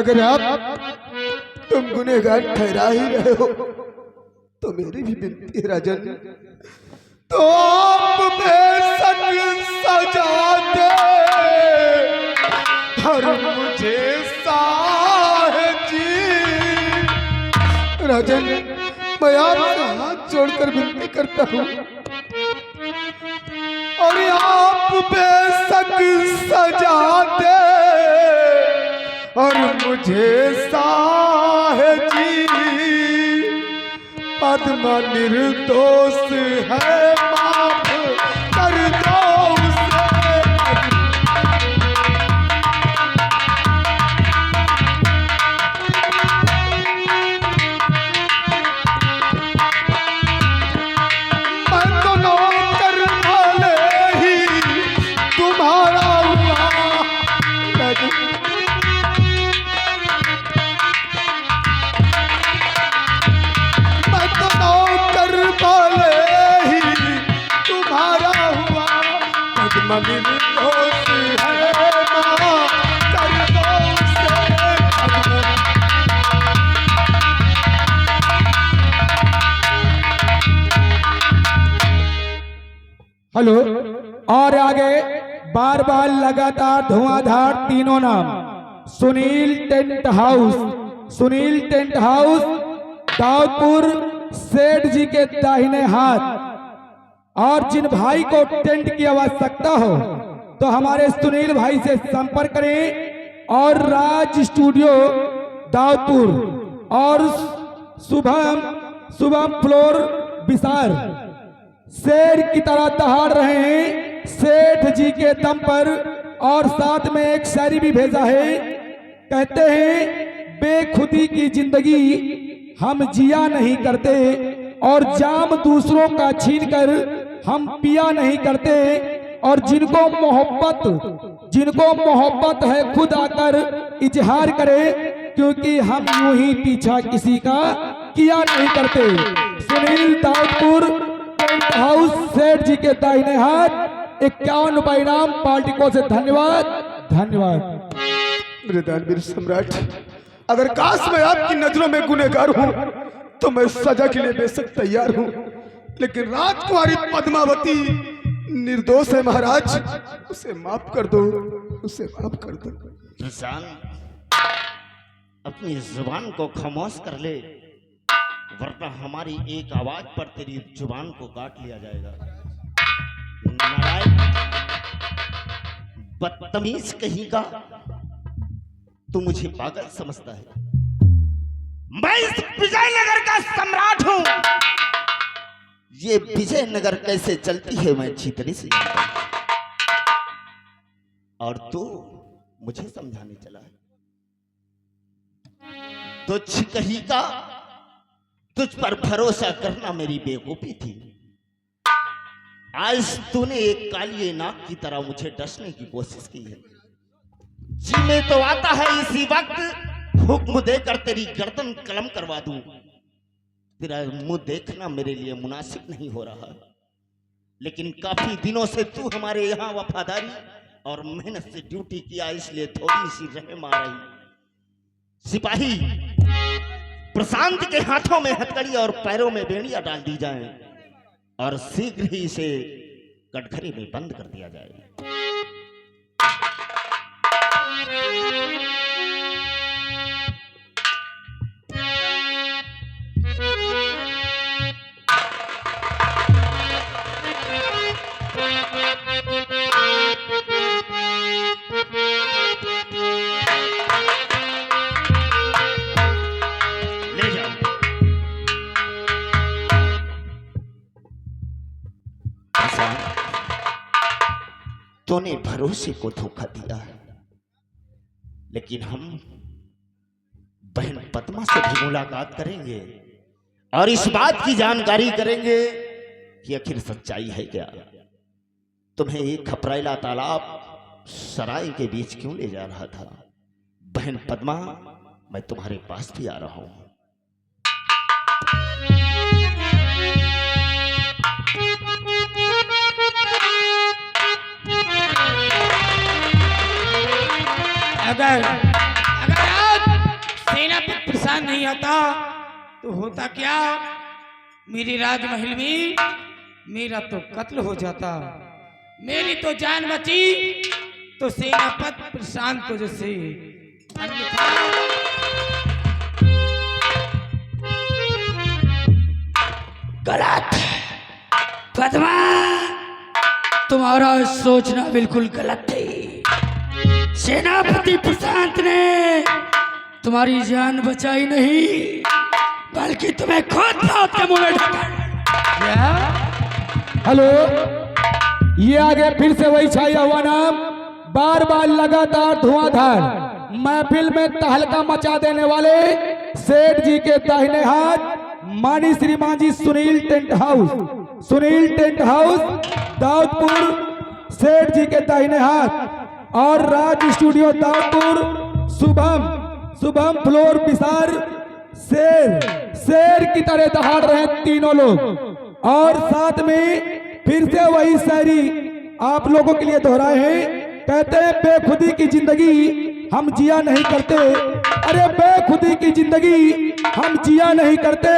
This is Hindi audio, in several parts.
अगर आप तुम गुनहगार ठहरा ही रहे हो तो मेरी भी विनती है राजन, तो आप बेशक सजा दे और मुझे साहिब जी। राजन, मैं आपसे हाथ जोड़कर विनती करता हूँ और आप बेशक सजा दे और मुझे साहिब जी। पद्मा निर्दोष है, माफ कर दो उसे। मैं तो नौकर भले ही तुम्हारा हुआ, निर्दोष है, माफ कर दो उसे। हेलो। और आगे बार बार लगातार धुआंधार तीनों नाम। Sunil tent house, Sunil tent house Daudpur Seth ji के दाहिने हाथ। और जिन भाई को टेंट की आवश्यकता हो तो हमारे सुनील भाई से संपर्क करें। और राज स्टूडियो दाऊदपुर और शुभम फ्लोर विशाल शेर की तरह दहाड़ रहे हैं सेठ जी के दम पर। और साथ में एक शायरी भी भेजा है, कहते हैं बेखुदी की जिंदगी हम जिया नहीं करते और जाम दूसरों का छीन कर हम पिया नहीं करते। और जिनको मोहब्बत है खुद आकर इजहार करे, क्योंकि हम यूं ही पीछा किसी का किया नहीं करते। सुनील दाऊदपुर टेंट हाउस सेठ जी के दाहिने हाथ। 51 रुपये इनाम पार्टी को से धन्यवाद। धन्यवाद। मेरे दानवीर सम्राट, अगर काश मैं आपकी नजरों में गुनहगार हूँ तो मैं सजा के लिए बेशक तैयार हूँ, लेकिन राजकुमारी पद्मावती निर्दोष है महाराज, उसे माफ कर दो, उसे माफ कर दो। प्रशांत, अपनी जुबान को खामोश कर ले, वरना हमारी एक आवाज पर तेरी जुबान को काट लिया जाएगा। नारायण, बदतमीज कहीं का, तू मुझे पागल समझता है। मैं इस विजयनगर का सम्राट हूं। ये विजयनगर कैसे चलती है मैं अच्छी तरह से जानता हूं, और तू मुझे समझाने चला है। तुझ कहीं का, तुझ पर भरोसा करना मेरी बेवकूफी थी। आज तूने एक काली नाग की तरह मुझे डसने की कोशिश की है। जी में तो आता है इसी वक्त हुक्म देकर तेरी गर्दन कलम करवा दूं। तेरा मुंह देखना मेरे लिए मुनासिब नहीं हो रहा, लेकिन काफी दिनों से तू हमारे यहाँ वफादारी और मेहनत से ड्यूटी किया, इसलिए थोड़ी सी रहम आ रही। सिपाही, प्रशांत के हाथों में हथकड़ी और पैरों में बेड़ियां डाल दी जाएं और शीघ्र ही इसे कटघरे में बंद कर दिया जाए। ले जाओ। तूने भरोसे को धोखा दिया है, लेकिन हम बहन पद्मा से भी मुलाकात करेंगे और इस बात की जानकारी करेंगे कि आखिर सच्चाई है क्या। तुम्हें एक खपराइला तालाब सराय के बीच क्यों ले जा रहा था? बहन पद्मा, मैं तुम्हारे पास भी आ रहा हूं। अगर आज नहीं आता तो होता क्या, मेरे राजमहल में मेरा तो कत्ल हो जाता, मेरी तो जान बची तो सेनापति प्रशांत को जैसे, अन्यथा गलत। पद्मा, तुम्हारा सोचना बिल्कुल गलत है। सेनापति प्रशांत ने तुम्हारी जान बचाई नहीं, बल्कि तुम्हें खुद मौत के मुंह में ढका। क्या? हेलो, ये आगे फिर से वही छाया हुआ नाम, बार बार लगातार धुआंधार महफिल में तहलका मचा देने वाले सेठ जी के दाहिने हाथ मानी श्रीमान जी Sunil tent house, Sunil tent house Daudpur Seth ji के दाहिने हाथ, और राज स्टूडियो दाऊदपुर शुभम फ्लोर विसार शेर की तरह दहाड़ रहे तीनों लोग। और साथ में फिर से वही शायरी आप लोगों के लिए दोहराए हैं, कहते हैं बेखुदी की जिंदगी हम जिया नहीं करते, अरे बेखुदी की जिंदगी हम जिया नहीं करते,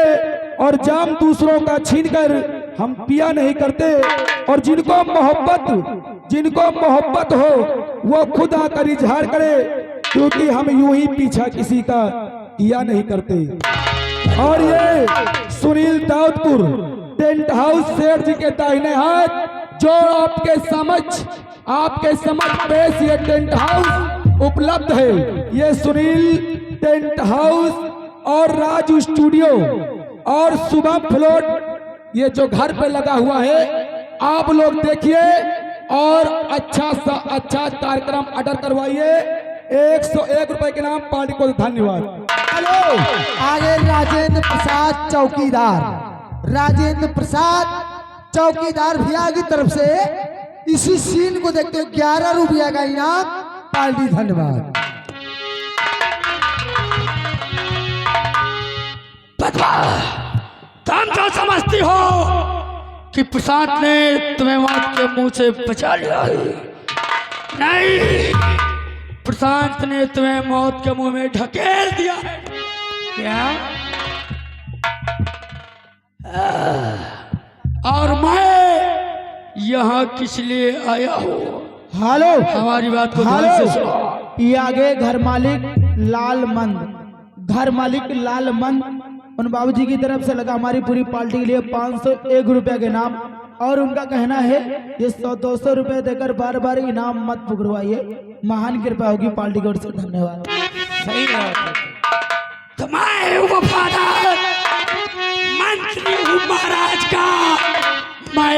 और जाम दूसरों का छीनकर हम पिया नहीं करते, और जिनको मोहब्बत हो वो खुद आकर इजहार करे, क्योंकि हम यूं ही पीछा किसी का किया नहीं करते। और ये सुनील दाऊदपुर टेंट हाउस शेर जी के दाहिने हाथ, जो आपके समझ पेश ये टेंट हाउस उपलब्ध है। ये सुनील टेंट हाउस और राज स्टूडियो और शुभम फ्लोट, ये जो घर पे लगा हुआ है, आप लोग देखिए और अच्छा सा अच्छा कार्यक्रम अटेंड करवाइए। 101 रुपए के नाम पार्टी को धन्यवाद। हेलो, आगे राजेंद्र प्रसाद चौकीदार भैया की तरफ से इसी सीन को देखते हुए 11 रुपया का इनाम पार्टी, धन्यवाद। तुम जो समझती हो कि प्रशांत ने तुम्हें मौत के मुंह से बचा लिया है, नहीं, प्रशांत ने तुम्हें मौत के मुंह में ढकेल दिया है। क्या? और मैं यहाँ किस लिए आया हूँ? हेलो, हमारी बात को ध्यान से सुनो। ये आगे घर मालिक लाल मंद उन बाबूजी की तरफ से लगा हमारी पूरी पार्टी के लिए 501 रुपया के नाम, और उनका कहना है ये 100-200 रुपए देकर बार बार इनाम मत पुकरवाइए, महान कृपा होगी पार्टी की ओर से, धन्यवाद। सही बात है। तो मैं वफादार मंत्री हूँ महाराज का, मैं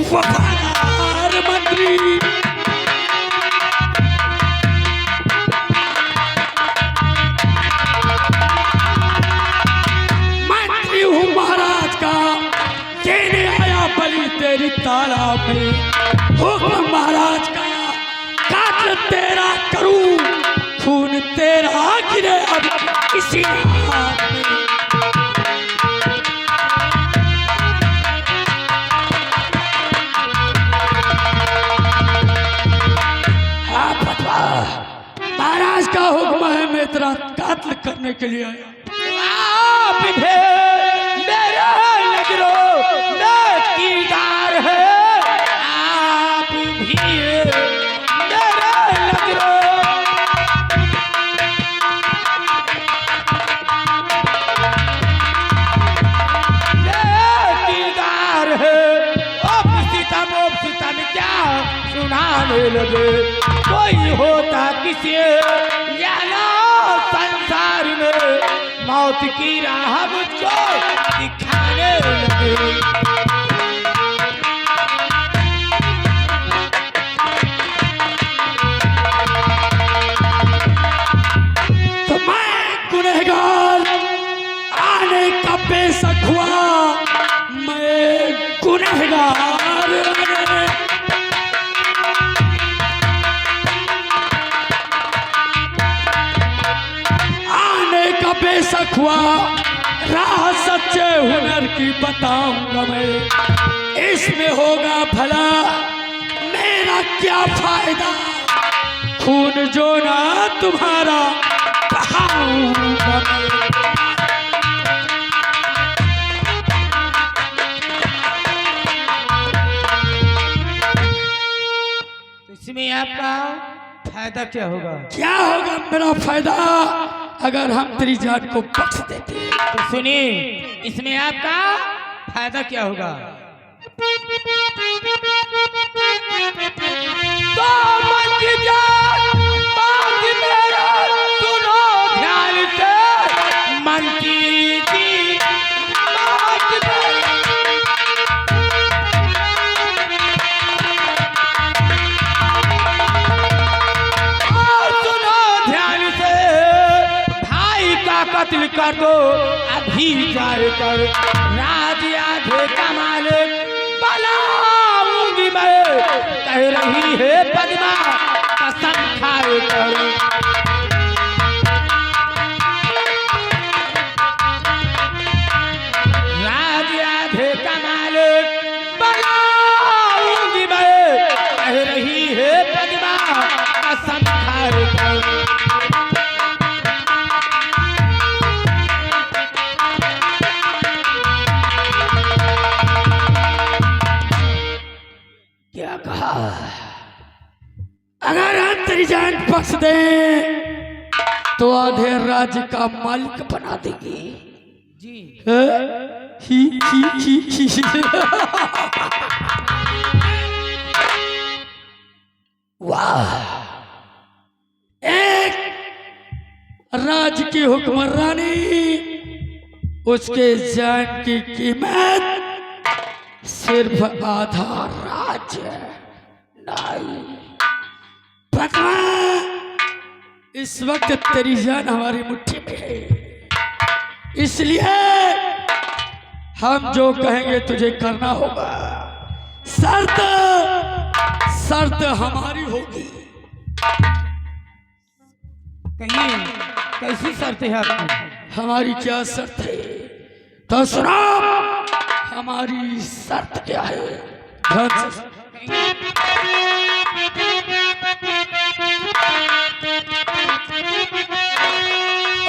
वफादार मंत्री। मंत्री हूँ महाराज का, देने आया बलि तेरी तालाब में, हुक्म महाराज का, कातिल तेरा करूं, खून तेरा गिरे अब किसी हाथ में। हाँ पतवा, महाराज का हुक्म है, मैं तेरा कातिल करने के लिए आया। आप भी मेरे नजरों में कीदार है, आप भी लगे, कोई होता किसी या ना संसार में, मौत की राह मुझको दिखाने लगे। तो मैं गुनहगार आने का बेशक हुआ, मैं गुनहगार बेशक हुआ, राह सच्चे हुनर की बताऊंगा मैं, इसमें होगा भला मेरा क्या फायदा, खून जो ना तुम्हारा बहाऊंगा मैं। फायदा क्या होगा? क्या होगा मेरा फायदा अगर हम तेरी जान को बख्श देते? तो सुनिए, इसमें आपका फायदा क्या होगा? तो मन की जान बात मेरा सुनो ध्यान से, मन की जी बात मेरा। और सुनो ध्यान से, भाई का कत्ल कर दो अभी जाकर, राज आधे का मालिक बनाऊंगी मैं, कह रही है पद्मा कसम खाए कर। राज आधे का मालिक बनाऊंगी मैं, कह रही है पद्मा कसम खाए कर। क्या कहा? अगर हम तेरी जान बख्श दें तो आधे राज्य का मालिक बना देंगे। जी ही, ही। वाह, एक राज्य की हुक्मरानी, उसके जान की कीमत सिर्फ आधा राज्य नहीं। पद्मा, इस वक्त तेरी जान हमारी मुट्ठी में है, इसलिए हम जो कहेंगे तुझे करना होगा। शर्त हमारी होगी। कहिए, कैसी शर्त है आपकी? हमारी क्या शर्त है तो सुनो। हमारी शर्त क्या है? ध्यान से।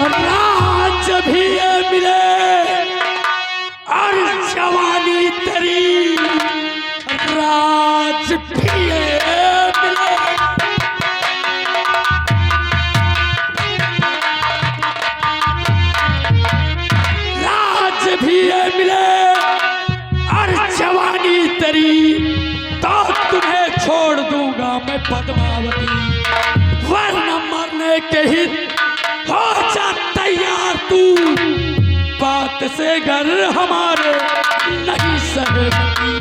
राज्य भी ये मिले और जवानी तेरी, राज भी ये मिले। राज भी ये मिले और जवानी तेरी, तो तुम्हें छोड़ दूंगा मैं पद्मावती, वरना मरने के ही हो जा तैयार तू, बात से घर हमारे नहीं सहमती।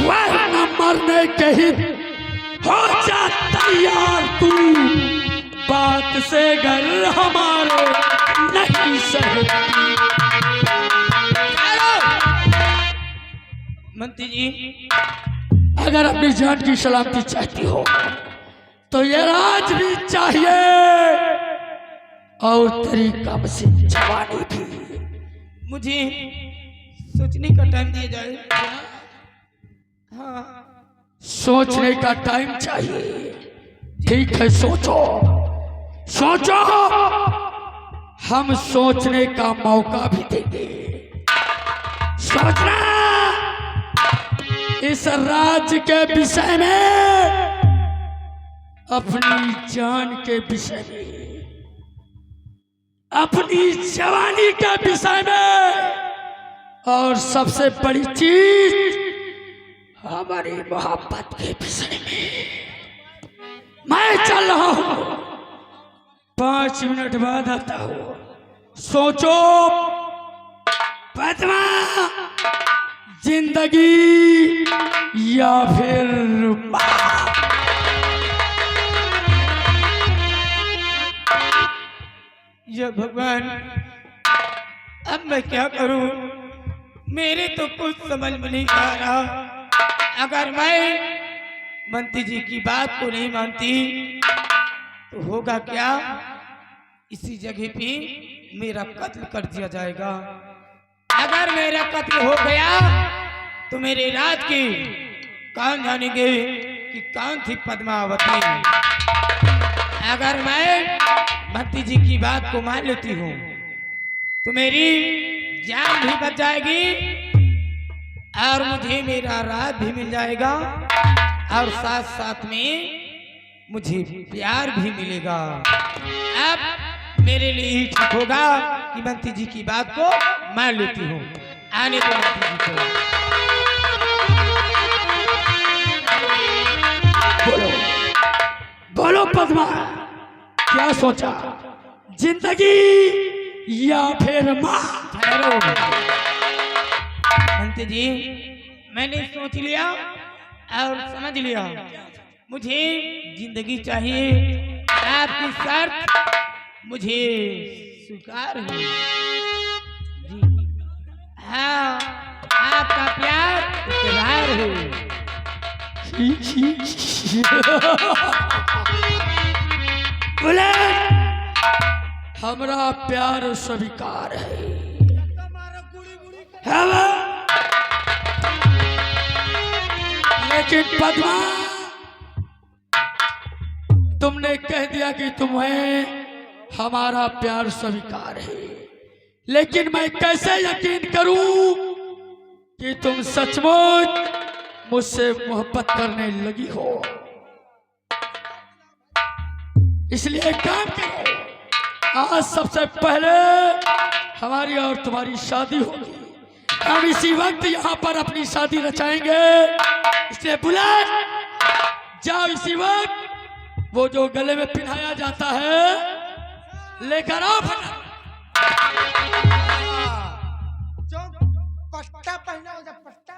वरना मरने के ही हो जा तैयार तू, बात से घर हमारे नहीं सहमती। मंत्री जी, अगर अपनी जान की सलामती चाहती हो तो ये राज भी चाहिए और तरीका से जवानी भी। मुझे सोचने का टाइम दिया जाए। हाँ, सोचने का टाइम चाहिए। ठीक है, सोचो सोचो, हम सोचने का मौका भी देंगे। सोचना इस राज्य के विषय में, अपनी जान के विषय में, अपनी जवानी के विषय में, और सबसे बड़ी चीज हमारी मोहब्बत के विषय में। मैं चल रहा हूं, 5 मिनट बाद आता हूं। सोचो पद्मा, जिंदगी या फिर मौत। ये भगवान, अब मैं क्या करूं? मेरे तो कुछ समझ में नहीं आ रहा। अगर मैं मंत्री जी की बात को नहीं मानती तो होगा क्या? इसी जगह पे मेरा कत्ल कर दिया जाएगा। अगर मेरा कत्ल हो गया तो मेरे राज की कौन जानेंगे कि कौन थी पद्मावती। अगर मैं मंत्री जी की बात को मान लेती हूँ तो मेरी जान भी बच जाएगी और मुझे मेरा राज भी मिल जाएगा और साथ साथ में मुझे प्यार भी मिलेगा। अब मेरे लिए ही ठीक होगा कि मंत्री जी की बात को मान लेती हूँ। आने दो मंत्री जी को। बोलो बोलो पद्मा, क्या सोचा, जिंदगी या फिर माँ? ठहरो मंत्री जी, मैंने सोच लिया और समझ लिया, मुझे जिंदगी चाहिए। आपकी शर्त मुझे स्वीकार है जी। हाँ, आपका प्यार इकरार है। बोले हमरा प्यार स्वीकार है। लेकिन पद्मा, तुमने कह दिया कि तुम्हें हमारा प्यार स्वीकार है, लेकिन मैं कैसे यकीन करूं कि तुम सचमुच मुझसे मोहब्बत करने लगी हो? इसलिए एक काम करो, आज सबसे पहले हमारी और तुम्हारी शादी होगी। हम इसी वक्त यहाँ पर अपनी शादी रचाएंगे। इसलिए बुला जाओ इसी वक्त वो जो गले में पहनाया जाता है लेकर आओ। पट्टा पहना हो, पट्टा।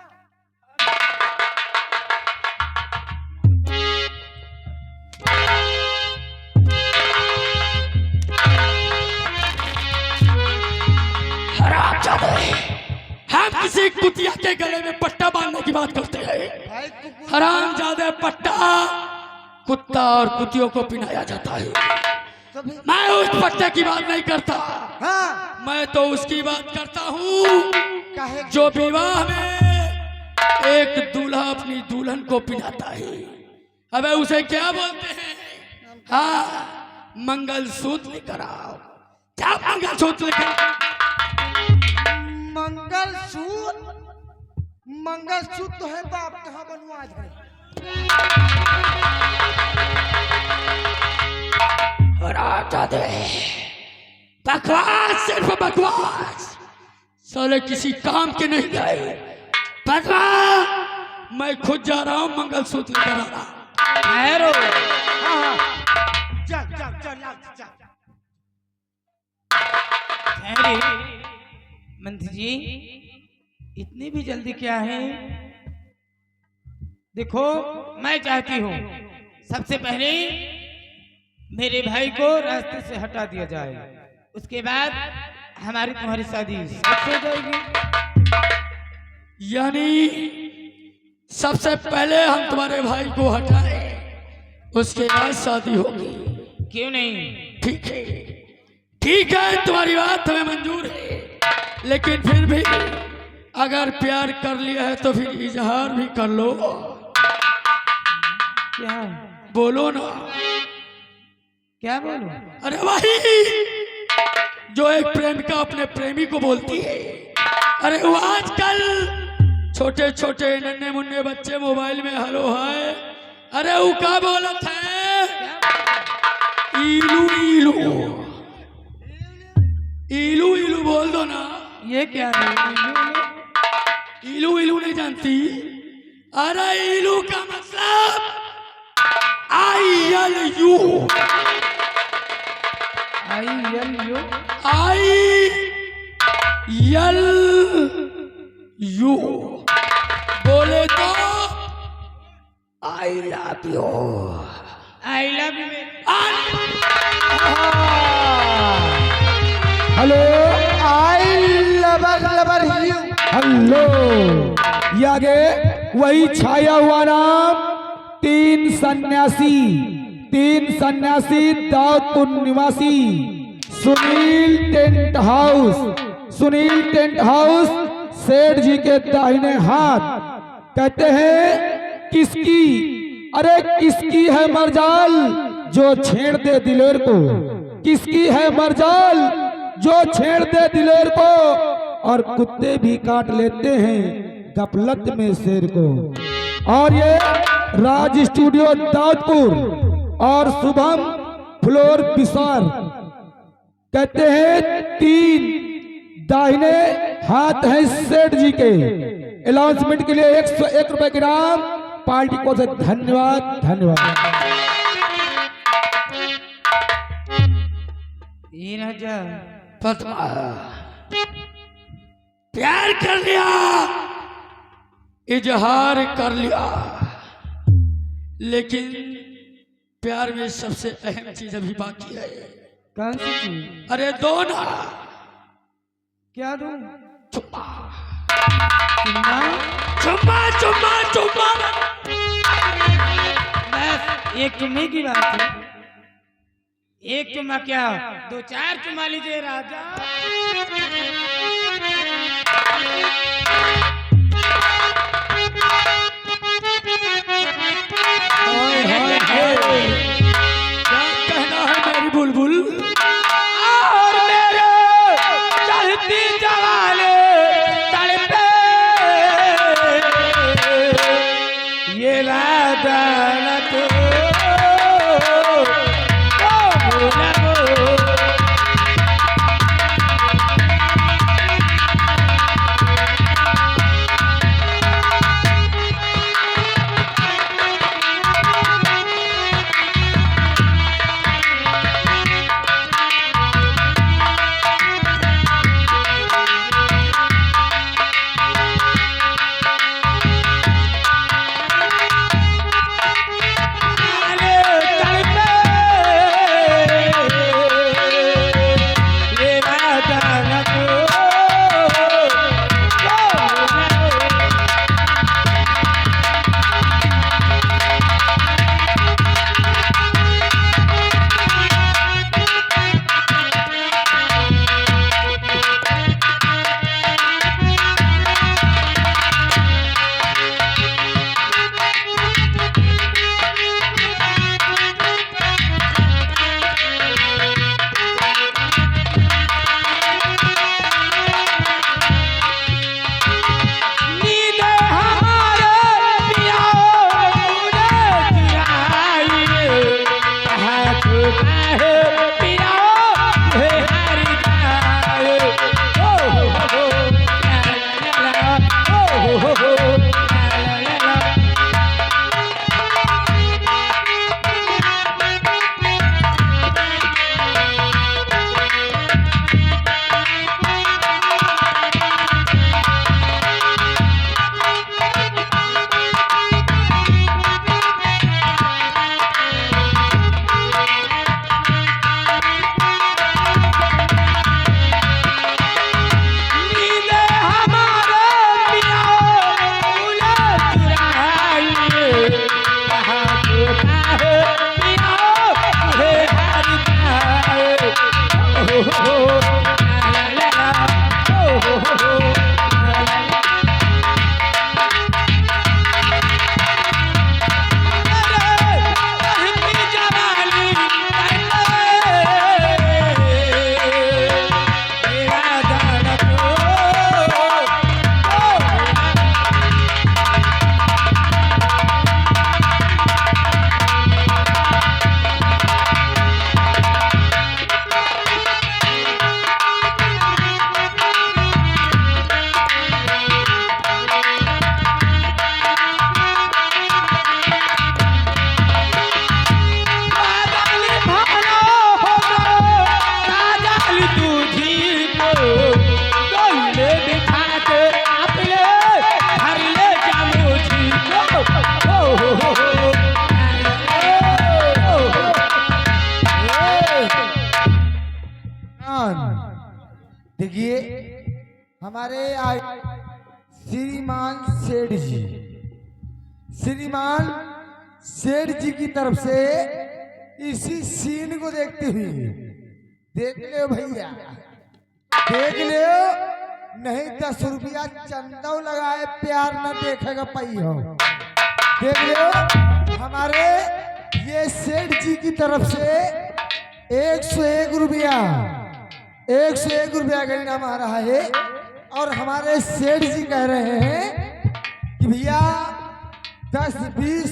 हम किसी कुतिया के गले में पट्टा बांधने की बात करते हैं? हरामजादे, पट्टा कुत्ता और कुतियों को पहनाया जाता है। मैं उस पट्टे की बात नहीं करता। हाँ। मैं तो उसकी बात करता हूँ जो विवाह में एक दूल्हा अपनी दुल्हन को पहनाता है। अबे उसे क्या बोलते हैं? हाँ, मंगलसूत्र लेकर आओ। क्या मंगलसूत्र लेकर? मंगलसूत्र? मंगलसूत्र तो है बाप, कहाँ बनवा जाए? बकवास, सिर्फ बकवास। साले किसी काम के नहीं गए। पद्मा, मैं खुद जा रहा हूँ मंगलसूत्र लेकर आ रहा। ठहरो। ठहरे मंत्री जी, इतनी भी जल्दी क्या है? देखो, मैं चाहती हूँ सबसे पहले मेरे भाई को रास्ते से हटा दिया जाए, उसके बाद हमारी तुम्हारी शादी हो जाएगी। यानी सबसे पहले हम तुम्हारे भाई को हटाएं, उसके बाद शादी होगी। क्यों नहीं? ठीक है, ठीक है, तुम्हारी बात हमें मंजूर है। लेकिन फिर भी अगर प्यार कर लिया है तो फिर इजहार भी कर लो। क्या बोलो ना। क्या बोलो? अरे वही जो एक प्रेमिका अपने प्रेमी को बोलती है। अरे वो आजकल छोटे छोटे नन्हे मुन्ने बच्चे मोबाइल में हेलो हाय, अरे वो क्या बोलत है? इलू इलू इलू इलू बोल दो ना। ये क्या है? इलू इलू नहीं जानती? अरे इलू का मतलब ILU। ILU बोले तो I love you। I love you। Hello, hello. ये आगे वही छाया हुआ नाम तीन सन्यासी दाऊदपुर निवासी सुनील टेंट हाउस सेठ जी के दाहिने हाथ। कहते हैं किसकी, अरे किसकी है मर्जाल जो छेड़ दे दिलेर को, किसकी है मर्जाल जो छेड़ दे दिलेर को। और कुत्ते भी काट लेते हैं गफलत में शेर को। और ये राज स्टूडियो दाऊदपुर और शुभम फ्लोर विशाल कहते हैं 3 दाहिने हाथ हैं सेठ जी के। अनाउंसमेंट के लिए 101 रुपए के नाम पार्टी को से धन्यवाद धन्यवाद। 3000 पद्मा प्यार कर लिया, इजहार कर लिया, लेकिन प्यार में सबसे अहम चीज अभी बाकी है। कौन सी चीज? अरे दो ना, क्या दूं? चुम्मा चुम्मा? चुम्मा चुम्मा चुम्मा। बस एक चुम्मे की बात है। एक चुम्मा क्या 2-4 चुम्मा लीजिए राजा। क्या कहना है मेरी बुलबुल? और मेरे चलती जवाले तड़पे ये वादा न तो देखिए हमारे श्रीमान सेठ जी, श्रीमान सेठ जी की तरफ से इसी सीन को देखते हुए देख ले भैया, देख ले, नहीं 10 रुपया चंदा लगाए प्यार न देखेगा पाई हो। देख लो हमारे ये सेठ जी की तरफ से 101 रुपया, 101 रुपया का इनाम आ रहा है। और हमारे सेठ जी कह रहे हैं कि भैया 10, 20,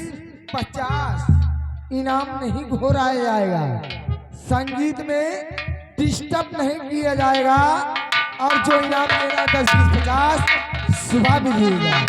50 इनाम नहीं घोराया जाएगा, संगीत में डिस्टर्ब नहीं किया जाएगा और जो इनाम देना 10, 20, 50 सुबह मिलेगा।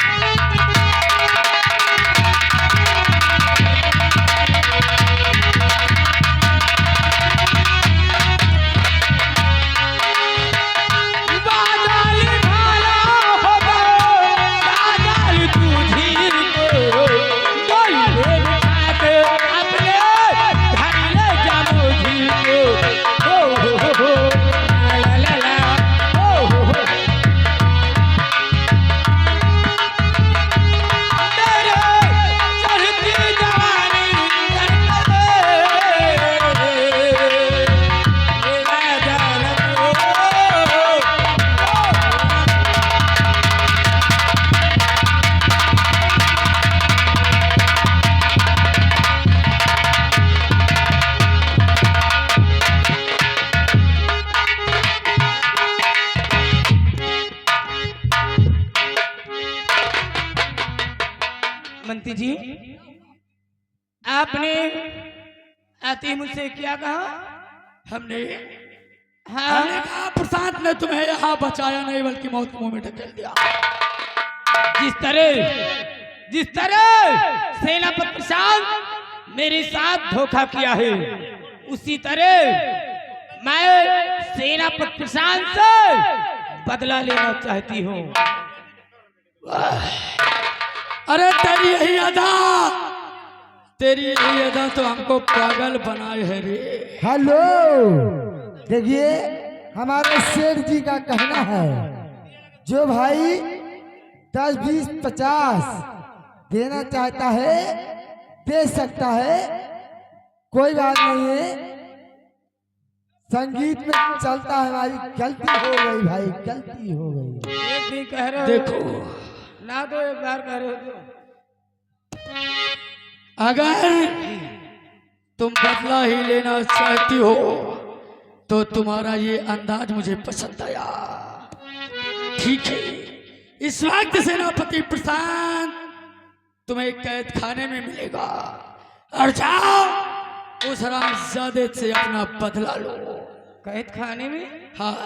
मंत्री जी, आपने आते ही मुझसे क्या कहा? हमने हाँ, कहा प्रसाद ने तुम्हें यहाँ बचाया नहीं बल्कि मौत के मुंह में ढकेल दिया। जिस तरह सेनापति प्रशांत मेरे साथ धोखा किया है, उसी तरह मैं सेनापति प्रशांत से बदला लेना चाहती हूँ। अरे तेरी यही अदा तो हमको पागल बनाए है रे। हेलो, देखिए हमारे सेठ जी का कहना है जो भाई 10, 20, 50 देना चाहता है दे सकता है, कोई बात नहीं है। संगीत में चलता है, हमारी गलती हो गई भाई, गलती हो गई। एक भी कह रहे हो देखो ना, तो एक बार कह रहे हो तो अगर तुम बदला ही लेना चाहती हो तो तुम्हारा ये अंदाज मुझे पसंद आया। ठीक है, इस वक्त सेनापति प्रशांत तुम्हें कैद खाने में मिलेगा और जाओ उस हरामजादे से अपना बदला लो। कैद खाने में? हाँ,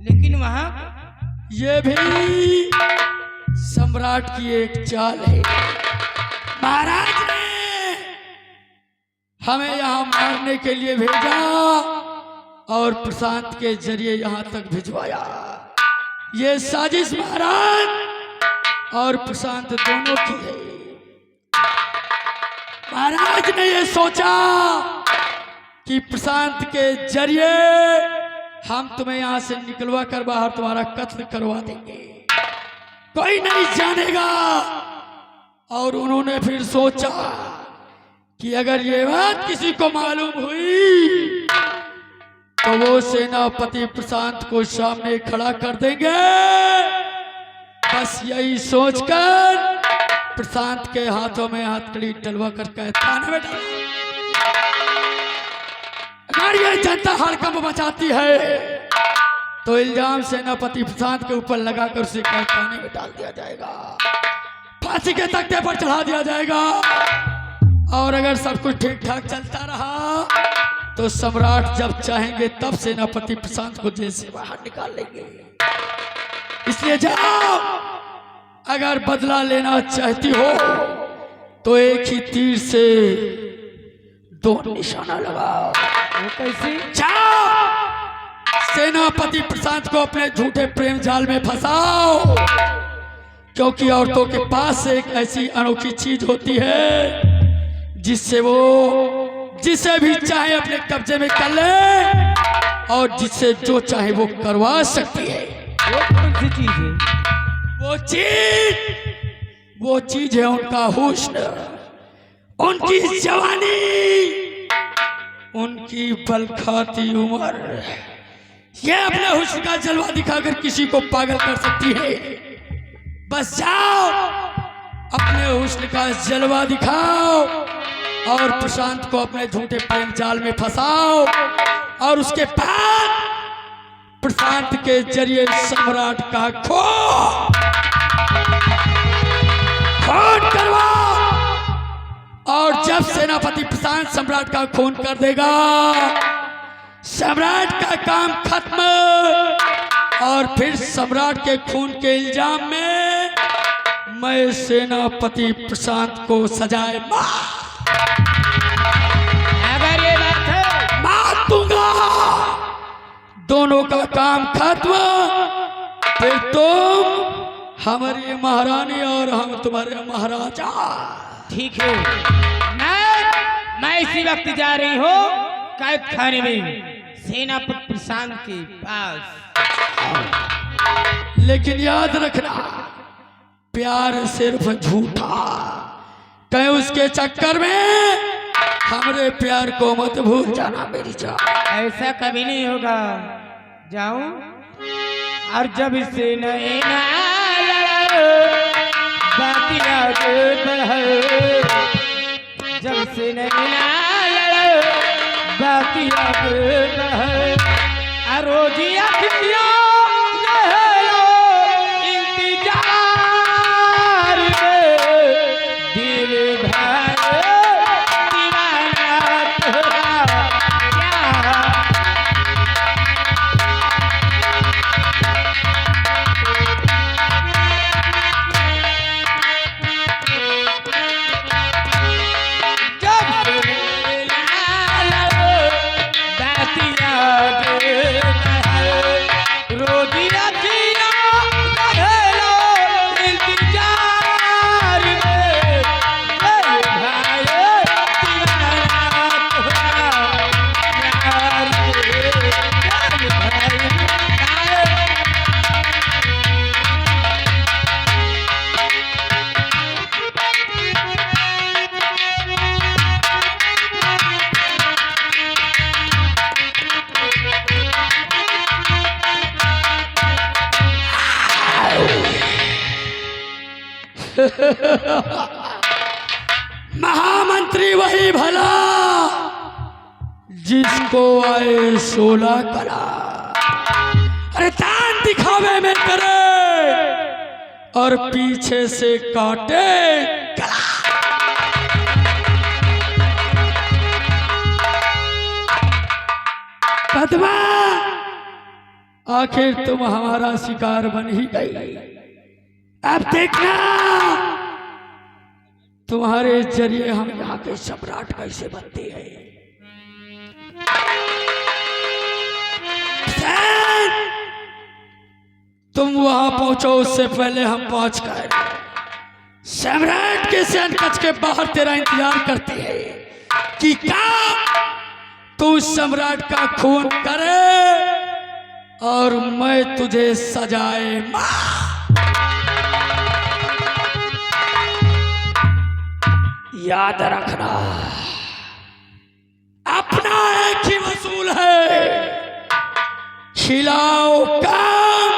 लेकिन वहां ये भी सम्राट की एक चाल है। महाराज ने हमें यहाँ मारने के लिए भेजा और प्रशांत के जरिए यहाँ तक भिजवाया। ये साजिश महाराज और प्रशांत दोनों की है। महाराज ने ये सोचा कि प्रशांत के जरिए हम तुम्हें यहाँ से निकलवा कर बाहर तुम्हारा कत्ल करवा देंगे, कोई नहीं जानेगा। और उन्होंने फिर सोचा कि अगर ये बात किसी को मालूम हुई तो वो सेनापति प्रशांत को सामने खड़ा कर देंगे। बस यही सोचकर प्रशांत के हाथों में हथकड़ी डलवा कर कैद खाने में डाल। अगर ये जनता हड़कंप मचाती है तो इल्जाम सेनापति प्रशांत के ऊपर लगाकर उसे कैद खाने में डाल दिया जाएगा, फांसी के तख्ते पर चढ़ा दिया जाएगा। और अगर सब कुछ ठीक ठाक चलता रहा तो सम्राट जब चाहेंगे तब सेनापति प्रशांत को जेल से बाहर निकाल लेंगे। इसलिए जाओ, अगर बदला लेना चाहती हो तो एक ही तीर से 2 निशाना लगाओ। वो कैसे? जाओ, सेनापति प्रशांत को अपने झूठे प्रेम जाल में फंसाओ, क्योंकि औरतों के पास एक ऐसी अनोखी चीज होती है जिससे वो जिसे भी चाहे अपने कब्जे में कर ले और जिससे जो चाहे वो करवा सकती है। वो कौन सी चीज है? वो चीज है उनका हुस्न, उनकी जवानी, उनकी बलखाती उम्र। ये अपने हुस्न का जलवा दिखाकर किसी को पागल कर सकती है। बस जाओ, अपने हुस्न का जलवा दिखाओ और प्रशांत को अपने झूठे प्रेम जाल में फंसाओ और उसके बाद प्रशांत के जरिए सम्राट का खून करवा। और जब सेनापति प्रशांत सम्राट का खून कर देगा, सम्राट का काम खत्म। और फिर सम्राट के खून के इल्जाम में मैं सेनापति प्रशांत को सजाए मार दूंगा। दोनों का काम खत्म। फिर तुम हमारी महारानी और हम तुम्हारे महाराजा। ठीक है, मैं इसी वक्त जा रही हूँ कैद खाने में सेनापति प्रशांत के पास। लेकिन याद रखना, प्यार सिर्फ झूठा। कहीं उसके चक्कर में हमारे प्यार को मत भूल जाना मेरी जान। ऐसा कभी नहीं होगा। जाऊं और जब इससे नैना बात याद बढ़े, जब से नैना बात याद बढ़े, रोजी अखियाँ इंतजार में दिल भर दीवाना तेरा प्यार। महामंत्री वही भला जिसको आए 16 कला। अरे दान दिखावे में करे और पीछे से काटे गला। पद्मा, आखिर तुम हमारा शिकार बन ही गई। अब देखना तुम्हारे जरिए हम यहाँ के सम्राट कैसे बनते हैं। तुम वहां पहुंचो, उससे पहले हम पहुंच गए। सम्राट के सैन कच के बाहर तेरा इंतजार करते हैं कि क्या तू सम्राट का खून करे और मैं तुझे सजाए मार। याद रखना, अपना एक ही वसूल है, खिलाओ कम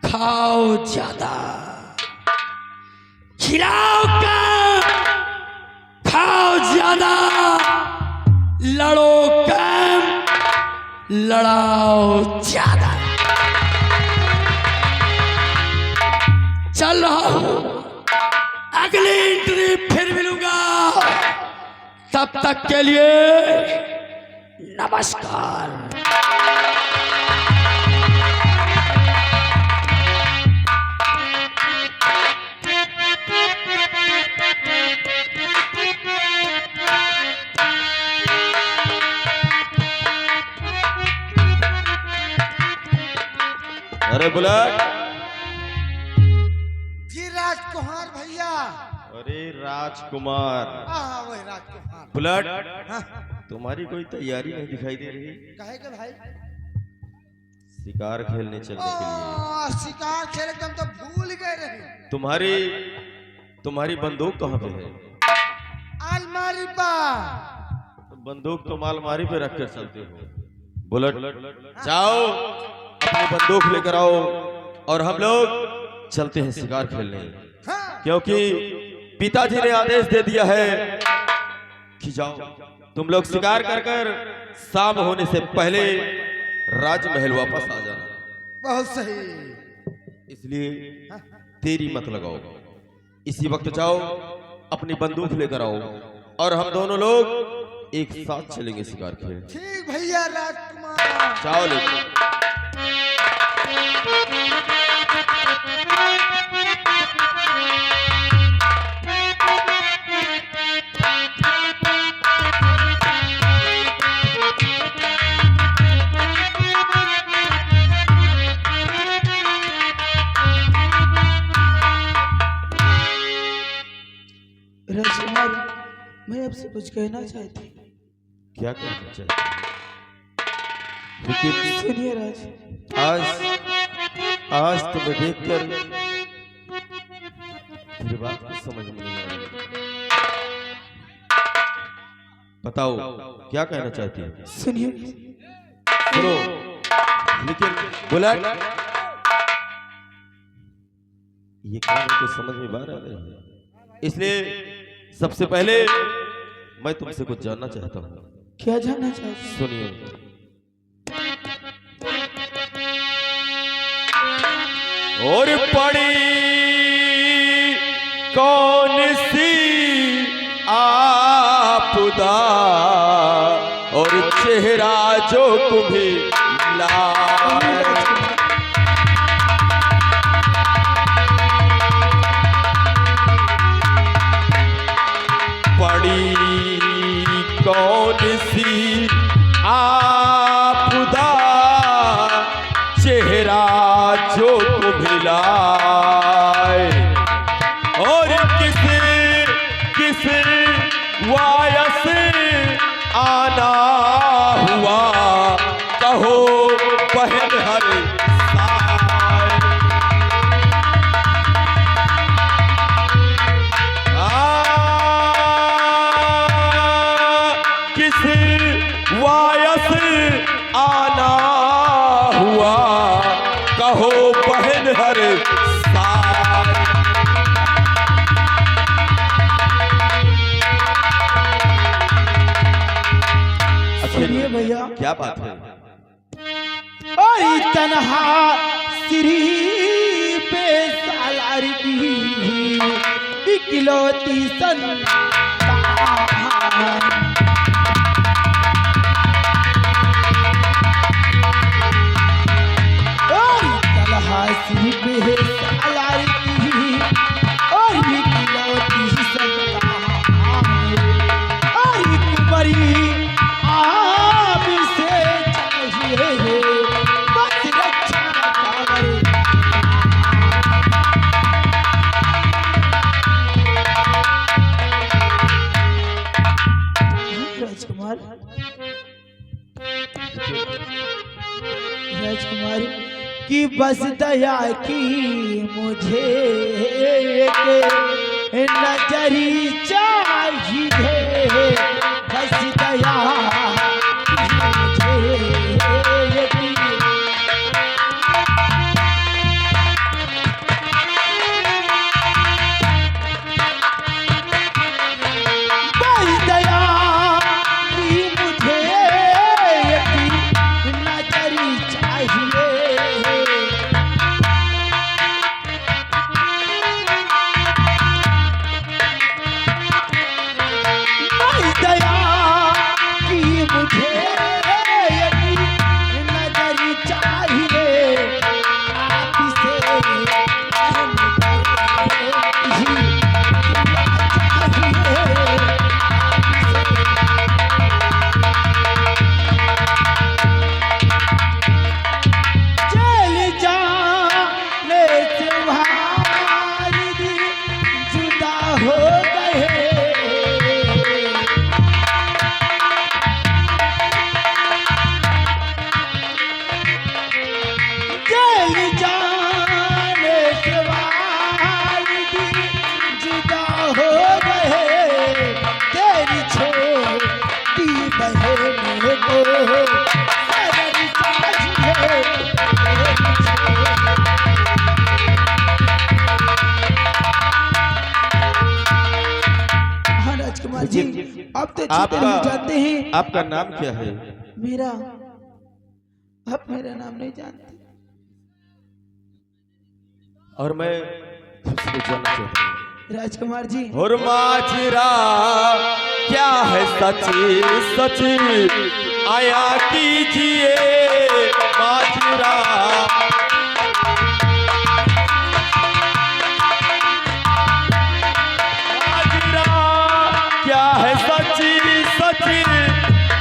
खाओ ज्यादा। खिलाओ कम खाओ ज्यादा, लड़ो कम लड़ाओ ज्यादा। चल रहा हूं, अगली एंट्री फिर मिलूंगा। तब तक के लिए नमस्कार। अरे बुलेट। जी राजकुमार भैया। अरे राजकुमार। हाँ वही राजकुमार। बुलेट, हाँ? तुम्हारी कोई तैयारी नहीं दिखाई दे रही। कहे के भाई शिकार खेलने चलने के लिए। शिकार खेले तुम तो भूल गए रहे। तुम्हारी बंदूक कहाँ पे है? अलमारी पर। बंदूक तो अलमारी पे रख कर चलते हो। बुलेट, जाओ अपनी बंदूक लेकर आओ और हम लोग चलते हैं शिकार खेलने। हाँ? क्योंकि पिताजी ने आदेश दे दिया है कि जाओ तुम लोग शिकार कर कर शाम होने से पहले राजमहल वापस आ जाना। बहुत सही। इसलिए तेरी मत लगाओ, इसी वक्त जाओ अपनी बंदूक लेकर आओ और हम दोनों लोग एक साथ चलेंगे शिकार खेल। ठीक भैया राजकुमार। जाओ लेकर। राजकुमार, मैं आपसे कुछ कहना चाहती हूँ। क्या कहना चाहते? लेकिन सुनिए राज, आज तुम्हें देखकर मेरी बात कुछ समझ में नहीं आ रही। बताओ क्या कहना चाहती है? सुनिए। सुनो, लेकिन बुलेट ये काम तो समझ में बाहर आ रहा है, इसलिए सबसे पहले मैं तुमसे कुछ जानना चाहता हूँ। क्या जानना चाहते? सुनिए, और पड़ी कौन सी आपदा और चेहरा जो कुम्हिला, पड़ी कौन सी आपदा चेहरा जो कुम्हिलाए, और किस वायस आना हुआ कहो बहन हर साए। किस वायस आना हुआ कहो बहन हर साए। सुनिए भैया। क्या बात है? और तन्हा श्री पे सालार की इकलौती संतान, और तन्हा श्री पे सालार की और इकलौती संतान, और एक बड़ी आप से चाहिए बस रक्षा कावर। राजकुमार, राजकुमार की बस दया की मुझे एक नजरी चाहिए, बस दया की मुझे एक बस दया की मुझे एक नजरी चाहिए, बस दया की मुझे एक नजरी चाहिए, आपसे हम ही चल जाने से भारत जुदा हो गए, चल जाने से भारत जुदा हो गए, तेरी छोटी बहन को सदर चाहिए। हाँ राजकुमार जी, आप तो अच्छी तरह जाते हैं। आपका नाम क्या है? मेरा आप मेरा नाम नहीं जानते। और मैं तुझसे जानना चाहता हूँ राजकुमार जी, और माजरा क्या है सच सच आया कीजिए माजरा। माजरा क्या है सच सच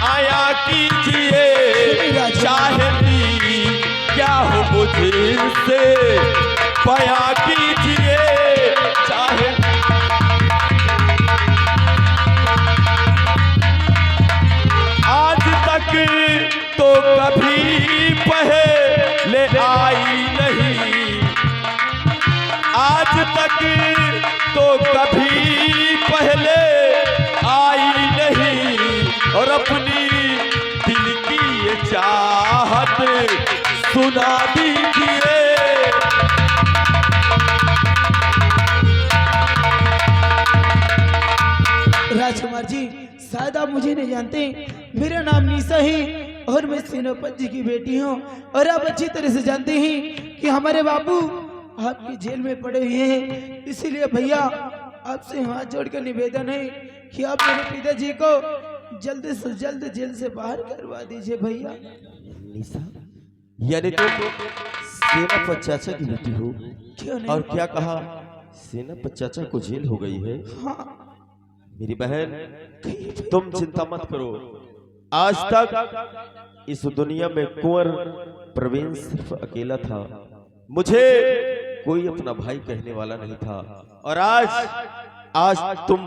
आया कीजिए चाहती क्या हो मुझसे बया कीजिए चाहे। आज तक तो कभी पहले आई नहीं, आज तक तो कभी पहले आई नहीं और अपनी दिल की ये चाहत सुना दीजिए। राजकुमार जी, शायद आप मुझे नहीं जानते, मेरा नाम निशा है और मैं सेनापति जी की बेटी हूँ। और आप अच्छी तरह से जानते हैं कि हमारे बाबू आपकी जेल में पड़े हुए हैं। इसीलिए भैया आपसे हाथ जोड़कर निवेदन है कि आप मेरे पिताजी को जल्द से जल्द जेल से बाहर करवा दीजिए भैया। निशा, यानी तुम सेनापति चाचा की बेटी हो? क्यों नहीं? और क्या कहा सेनापति चाचा को जेल हो गई है? हाँ, मेरी बहन तुम चिंता मत करो, आज तक इस दुनिया में कुंवर प्रवीण सिर्फ अकेला था, मुझे कोई अपना भाई कहने वाला नहीं था। और आज तुम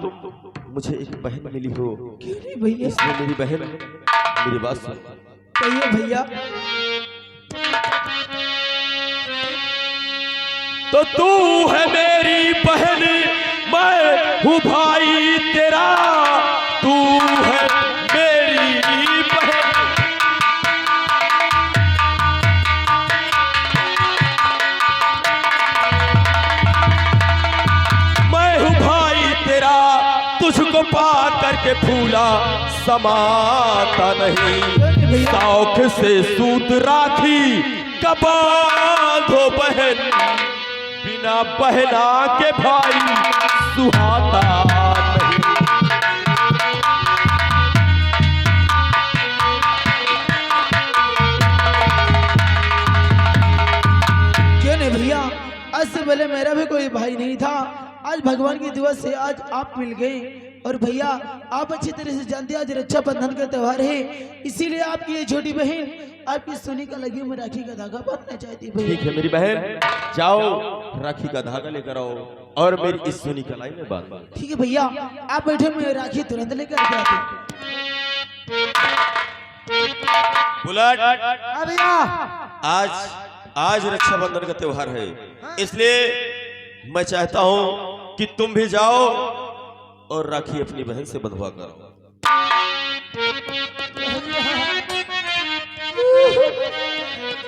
मुझे एक बहन मिली हो, क्यों नहीं भैया? इसलिए मेरी बहन मेरी बात सुन। कहिए भैया। तो तू है मेरी बहन, मैं हूँ भाई तेरा, तू है मेरी बहन। मैं हूँ भाई तेरा, तुझको पा करके फूला समाता नहीं। शौक से सूत राखी कबाधो बहन, बिना बहना के भाई सुहाता नहीं। क्यों नहीं भैया, आज से पहले मेरा भी कोई भाई नहीं था। आज भगवान की दुआ से आज आप मिल गए। और भैया आप अच्छी तरह से जानते हैं आज रक्षाबंधन का त्योहार है, इसीलिए आपकी ये छोटी बहन आपकी सोनी का लगी में राखी का धागा बांधना चाहती है भैया। ठीक है मेरी बहन, जाओ राखी का धागा लेकर आओ और मेरी इस सोनी कलाई में बांध। ठीक है भैया, आप बैठे, मैं राखी तुरंत लेकर के आती हूँ। बुलेट, भैया आज रक्षाबंधन का त्योहार है, इसलिए मैं चाहता हूं कि तुम भी जाओ और राखी अपनी बहन से बंधवा कर।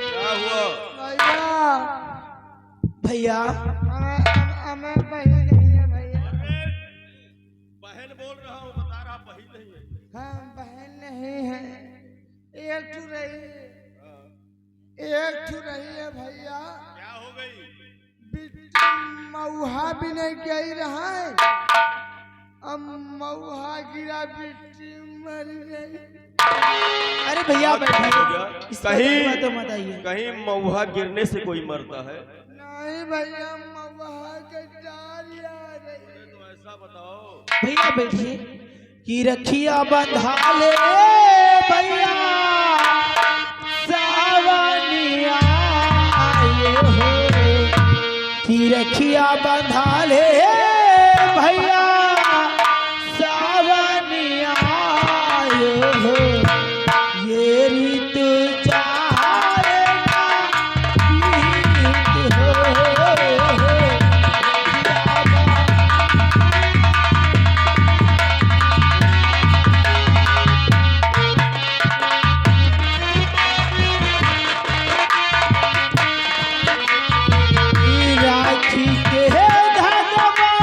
क्या हुआ? भैया हमें बहन नहीं है भैया। बहन बोल रहा हूँ, बता रहा बहन नहीं है। हाँ, बहन नहीं है, एक ठू रही है, एक ठू रही है भैया। क्या हो गई? मऊहा भी नहीं गई रहा है, अब मऊहा गिरा, बिट्टी मर गई। अरे भैया बैठिए, हो गया? इस बात की बात तो मत आइए। कहीं मऊहा गिरने से कोई मरता है? नहीं भैया, मऊहा के डाल आ रही। तो ऐसा बताओ। भैया बैठिए कि रखिया बंधा ले भैया, सावनिया आए हो, कि रखिया बंधा ले भैया, सावनिया आए हो, ये ऋतु चाहेगा गीत हो। राखी के धागा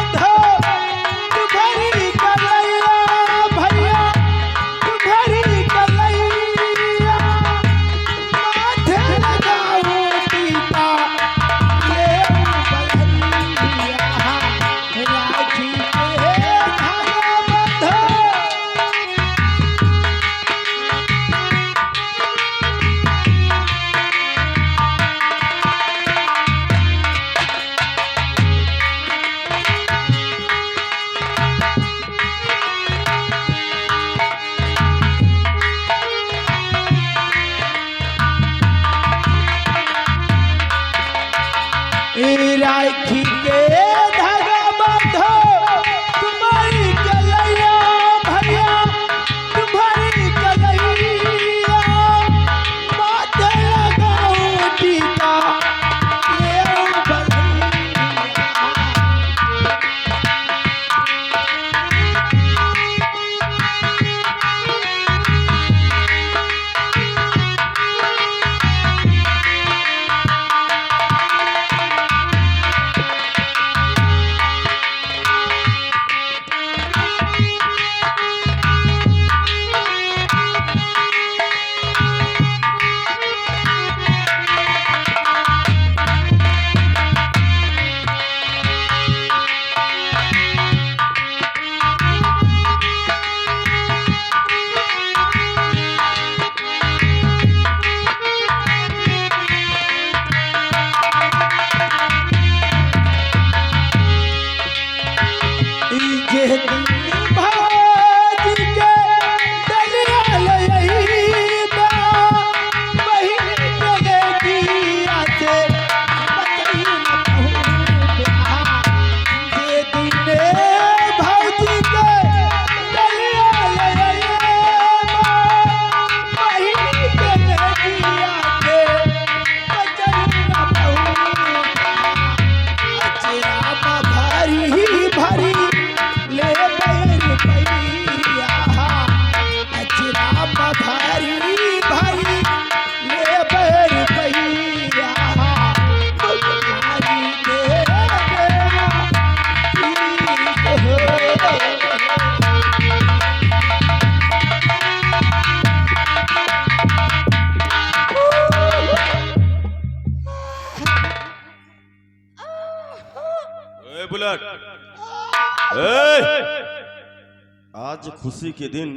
आज खुशी के दिन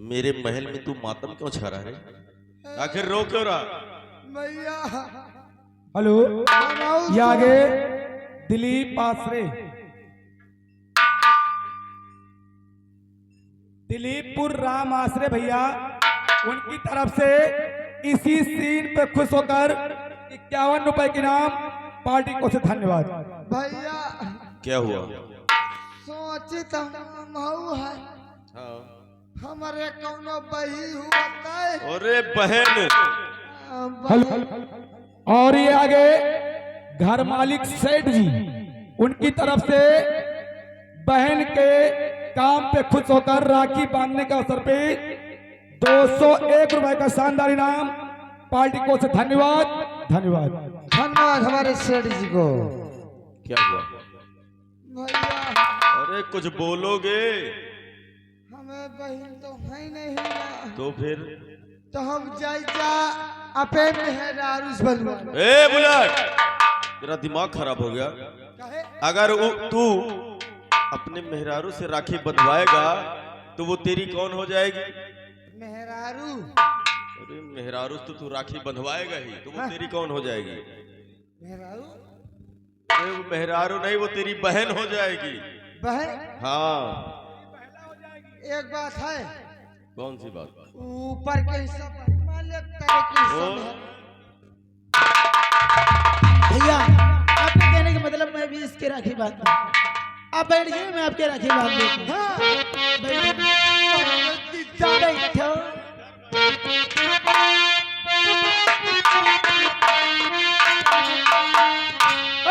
मेरे महल में तू मातम क्यों छा रहा है? आखिर रो क्यों रहा? भैया हेलो, हम ये आगे दिलीप आसरे, दिलीपपुर राम आसरे भैया, उनकी तरफ से इसी सीन पे खुश होकर 51 रुपए के नाम पार्टी को से धन्यवाद। भैया क्या हुआ? सोची तो हम है हाँ। हमारे कौनो बही हुआ है। अरे बहन, हेलो, और ये आगे घर मालिक सेठ जी, उनकी तरफ से बहन के काम पे खुश होकर राखी बांधने के अवसर पे 201 रुपए का शानदार इनाम पार्टी को से धन्यवाद। धन्यवाद धन्यवाद हमारे सेठ जी को। क्या हुआ? भैया अरे कुछ बोलोगे? हमें बहन तो है नहीं ना। तो फिर तो हम जायजा अपे मेहरारूस बनवा। ए बुलेट, तेरा दिमाग खराब हो गया। अगर तू अपने मेहरारू से राखी बंधवाएगा तो वो तेरी कौन हो जाएगी? मेहरारू। अरे मेहरारू तो तू राखी बंधवाएगा ही, तो वो तेरी कौन हो जाएगी? मेहरारू? अरे वो मेहरारू नहीं, वो तेरी बहन हो जाएगी। बहन? हाँ। एक बात है। कौन सी बात? ऊपर के हिस्सा पर मान ले, तारे के हिस्सा में। भैया आपके कहने का मतलब मैं भी इसके राखी बांधता हूँ। आप बैठ जाइए, मैं आपके राखी बांध देता हूँ। बैठो।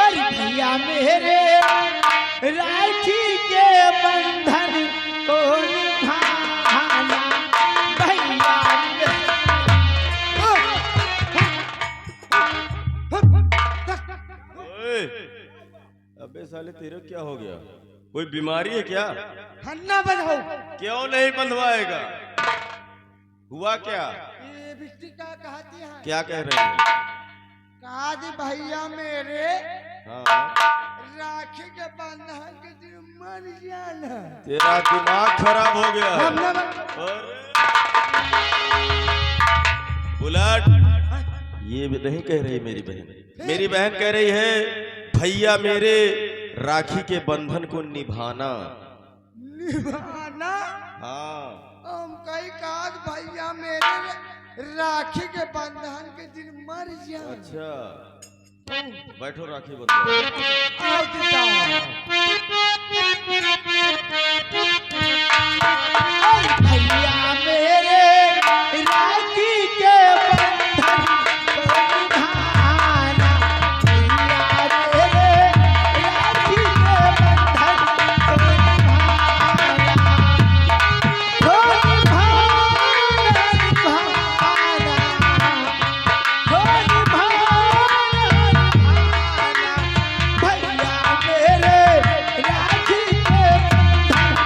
अरे भैया मेरे राखी के बंधन को निभाना, भैया ओए, अबे साले तेरे क्या हो गया? कोई बीमारी है क्या? हन्ना बजाओ। क्यों नहीं बंधवाएगा? हुआ क्या? ये बिस्टी का कहती है। क्या कह रहे हैं? कहा जी भैया मेरे हाँ। राखी के बंधन के दिन मर जाना। तेरा दिमाग खराब हो गया है। अरे बुलेट, ये भी नहीं कह रही मेरी बहन। मेरी बहन कह रही है भैया मेरे राखी के बंधन को निभाना। निभाना? हाँ। हम कई कहा भैया मेरे राखी के बंधन के दिन मर जाना। अच्छा, बैठो राखी बंधो। आओ पिता। भैया मेरे राखी के बंधन को निभाना, भैया मेरे राखी के बंधन को निभाना, हो निभाना, निभाना, हो निभाना, निभाना, भैया मेरे राखी के बंधन।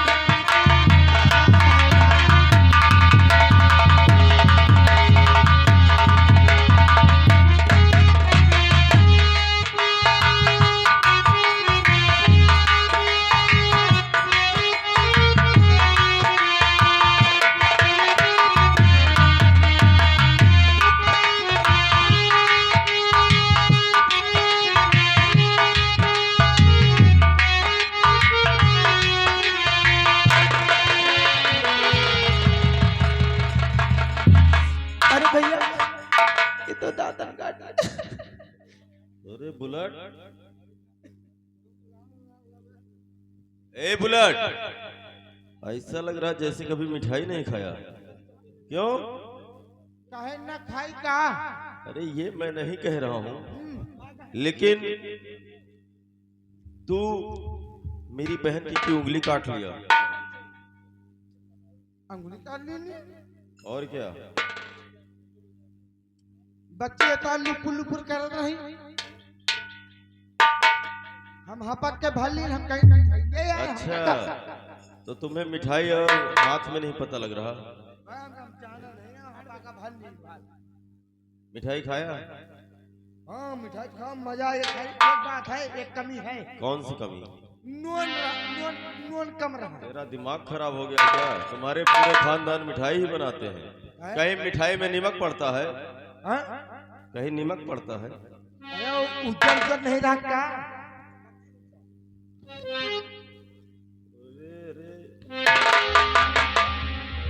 अरे भैया ये तो दातन काट। अरे बुलेट, ए बुलेट, ऐसा लग रहा जैसे कभी मिठाई नहीं खाया। क्यों? कहे न खाई का? अरे ये मैं नहीं कह रहा हूं, लेकिन तू मेरी बहन की उंगली काट लिया। अंगुली काट ली। और क्या? बच्चे तो लुकुर लुकुर कर रही। हम हपक के भली हम कहीं ये यार। अच्छा, तो तुम्हें मिठाई और हाथ में नहीं पता लग रहा। मिठाई खाया? हाँ मिठाई खा, मजा आया। एक बात है, एक कमी है। कौन सी कमी? नून कम रहा। तेरा दिमाग खराब हो गया क्या? तुम्हारे पूरे खानदान मिठाई ही बनाते हैं। कहीं मिठाई में नमक पड़ता है, हाँ? कहीं नमक पड़ता है। अरे वो उज्जैन नहीं रखता।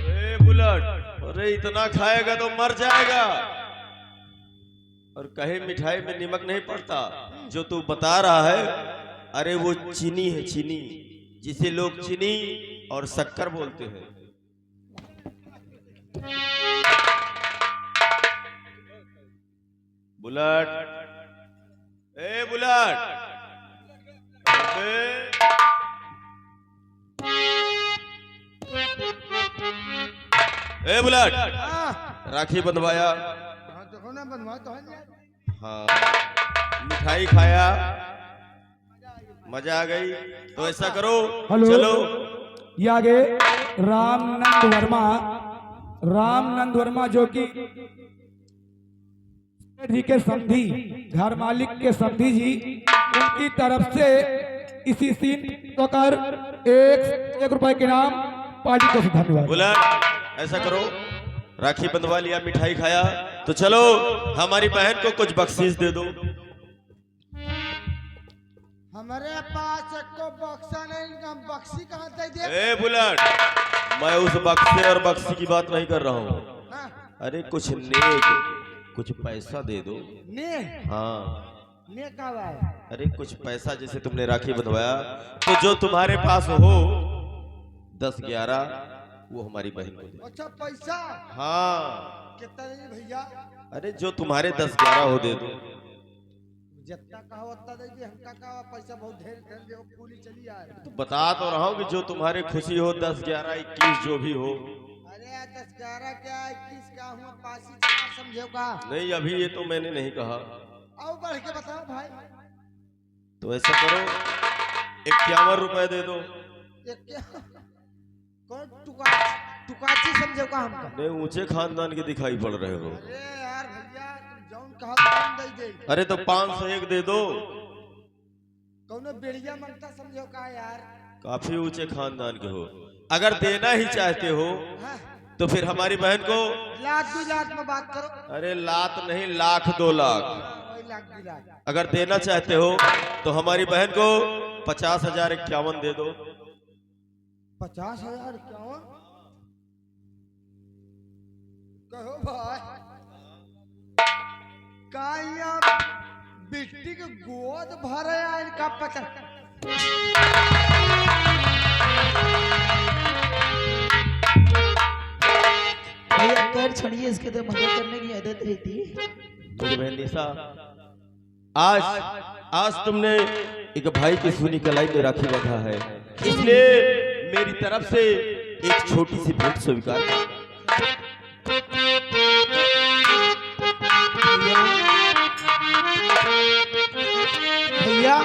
अरे बुलेट, अरे इतना खाएगा तो मर जाएगा। और कहीं मिठाई में नमक नहीं पड़ता। जो तू बता रहा है, अरे वो चीनी है, चीनी, जिसे लोग चीनी और शक्कर बोलते हैं। बुलेट, ए बुलेट, ए बुलेट, राखी बंधवाया? देखो ना बनवा तो है। हाँ, मिठाई खाया, मजा आ गई। तो ऐसा करो, हेलो। चलो। ये आगे रामनंद वर्मा जो कि जी के समधी, घर मालिक के समधी जी, उनकी तरफ से इसी सीन कर 1 रुपए के नाम पार्टी को धन्यवाद। बुलेट, ऐसा करो, राखी बंधवा लिया, मिठाई खाया, तो चलो हमारी बहन को कुछ बख्शीश दे दो। हमारे पास को बक्सा नहीं, हम बक्सी कहाँ दे दे? ए बुलेट, मैं उस बक्से और बक्सी की बात नहीं कर रहा हूँ। हाँ? अरे कुछ नेक, कुछ पैसा दे दो। ने हाँ, ने का है? अरे कुछ पैसा, जैसे तुमने राखी बंधवाया, तो जो तुम्हारे पास हो 10-11 वो हमारी बहन को दे। अच्छा पैसा? हाँ। कितना नहीं भैया? अरे जो तुम्हारे 10-11 हो दे दो। जितना कहा उतना दे दे, हमका कहा पैसा बहुत ढेर कर दे, पूरी चली आ रही। तो बता तो रहा हूँ कि जो तुम्हारी खुशी हो, 10-11 21 जो भी हो। अरे 10-11 क्या 21 का हुआ, 5 समझो का? नहीं, अभी ये तो मैंने नहीं कहा। आओ बढ़ के बताओ भाई। तो ऐसा करो, 51 रुपए दे दो। एक क्या कौन टुकाची समझो का हमका? नहीं, ऊंचे खानदान के दिखाई पड़ रहे हो। अरे यार भैया, तुम जौन कहा कौन दे दे? अरे तो 501 दे दो। कौनो बेड़िया मंगता समझो का यार? काफी ऊंचे खानदान के हो। अगर देना ही चाहते हो हाँ? तो फिर हमारी बहन को लाख 2 लाख में बात करो। अरे लाख नहीं, 1,00,000-2 लाख। वही लाख 2 लाख। अगर देना चाहते हो तो हमारी बहन को 50,051 दे दो। 50,000 क्या हुआ? कहो भाई, काया बिट्टी के गोद भरे आयल का पता? भैया कर छोड़िए, इसके तो मजा करने की आदत रहती है। मेरी बहन निशा, आज तुमने एक भाई की सुनी कलाई में राखी बंधा है, इसलिए मेरी तरफ से एक छोटी सी भेंट स्वीकार कर। भैया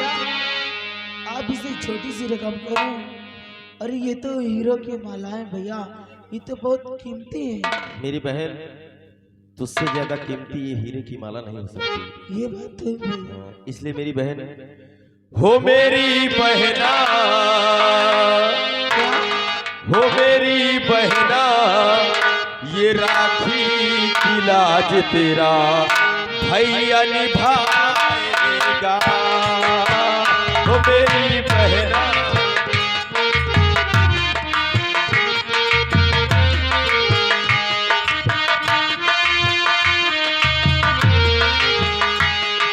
आप इसे छोटी सी रकम करो। अरे ये तो हीरो की मालाएं भैया, ये तो बहुत कीमती है। मेरी बहन, तुझसे ज्यादा कीमती ये हीरे की माला नहीं हो सकती। ये बात तो है भैया। इसलिए मेरी बहन, हो मेरी बहना, हो मेरी बहना, ये राखी की लाज तेरा भैया निभाएगा। हो मेरी बहना,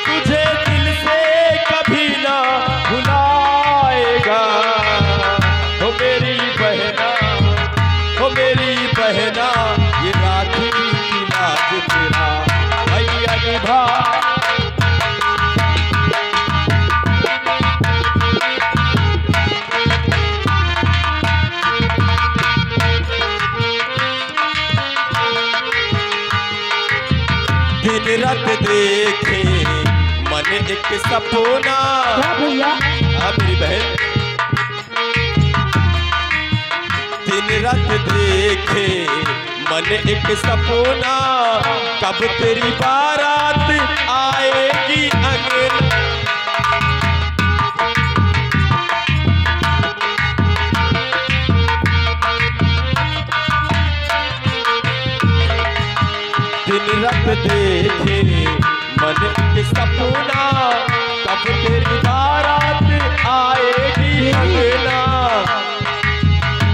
तुझे दिल से कभी ना भुलाएगा। हो मेरी बहना, हो मेरी बहना, ये राखी की लाज तेरा भैया निभा। दिन रात देखे मन एक सपना। क्या भैया? हाँ मेरी बहन, दिन रात देखे मन एक सपना, कब तेरी बारात आएगी अंगना। देखे मन के सपना, कब तेरी बारात आएगी अंगना।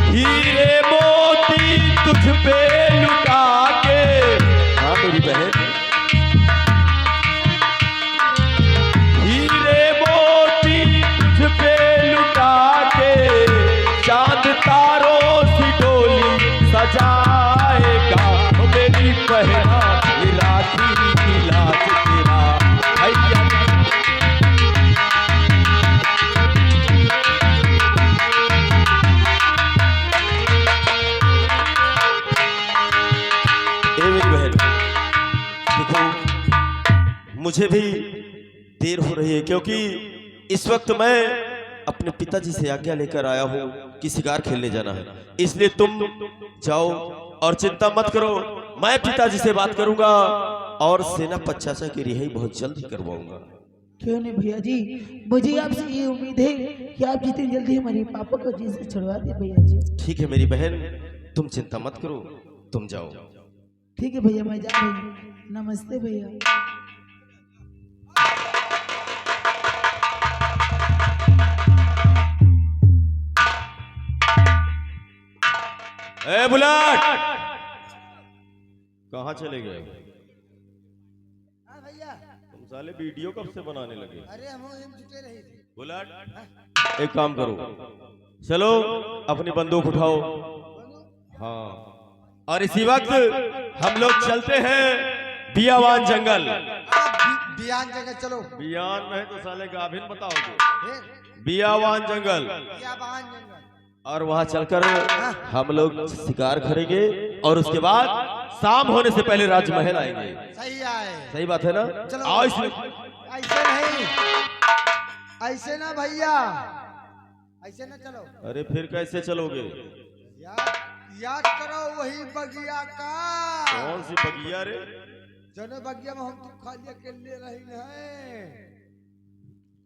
हीरे मोती तुझ पे लुटा के, हाँ मेरी बहन, हीरे मोती तुझ पे लुटा के, चांद तारों से डोली सजाएगा। ओ मेरी बहना ये राखी की लाज तेरा भैया। ए मेरी बहन, देखो मुझे भी देर हो रही है, क्योंकि इस वक्त मैं अपने पिताजी से आज्ञा लेकर आया हूँ कि शिकार खेलने जाना है। इसलिए तुम जाओ और चिंता मत करो, मैं पिताजी से बात करूंगा और सेनापति चाचा की रिहाई बहुत जल्द ही करवाऊंगा। क्यों नहीं भैया जी, मुझे आपसे ये उम्मीद है कि आप जितनी जल्दी हमारे पापा को जी से छुड़वा दे भैया जी। ठीक है मेरी बहन, तुम चिंता मत करो, तुम जाओ। ठीक है भैया, मैं जा रही हूँ। नमस्ते भैया। ए बुलेट, कहाँ चले गए? भैया तुम साले वीडियो कब से बनाने लगे? अरे हम जुटे रहे थे। बुलेट, एक काम करो, चलो अपनी बंदूक उठाओ। हाँ, और इसी वक्त हम लोग चलते हैं बियावान जंगल। बियान जगह चलो। बियान नहीं तो साले गाभिन बताओगे। फिर बियावान जंगल, बियाबान जंगल। और वहां चलकर हम लोग शिकार करेंगे और उसके बाद शाम होने से पहले राजमहल आएंगे। सही आए, सही बात है ना? चलो। आओ ऐसे नहीं, ऐसे ना भैया, ऐसे ना चलो। अरे फिर कैसे चलोगे? याद करो वही बगिया का। कौन सी बगिया रे? जने बगिया में हम तुम खाली अकेले रही है,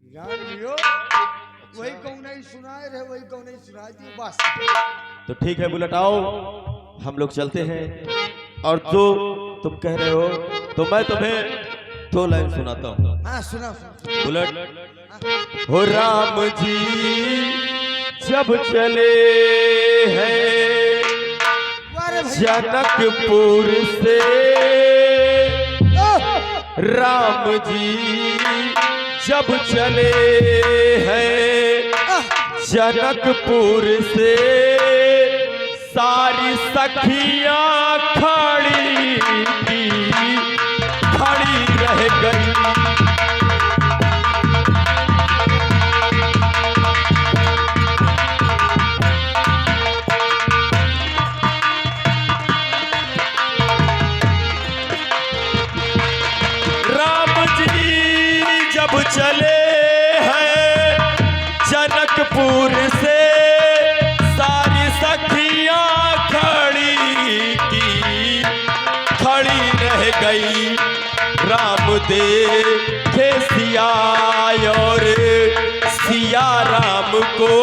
जान लियो। वही कौन नहीं सुनाए रहे, वही कौन नहीं सुनाए दी बस। तो ठीक है बुलेट, आओ हम लोग चलते हैं। और जो तुम कह रहे हो तो मैं तुम्हें 2 लाइन सुनाता हूँ। हाँ सुना। बुलेट, हो राम जी जब चले हैं जनकपुर से, राम जी जब चले हैं जनकपुर से, सारी सखियां खड़ी रह गई। जब चले हैं जनकपुर से, सारी सखियां खड़ी रह गई। राम देखे सिया और सिया राम को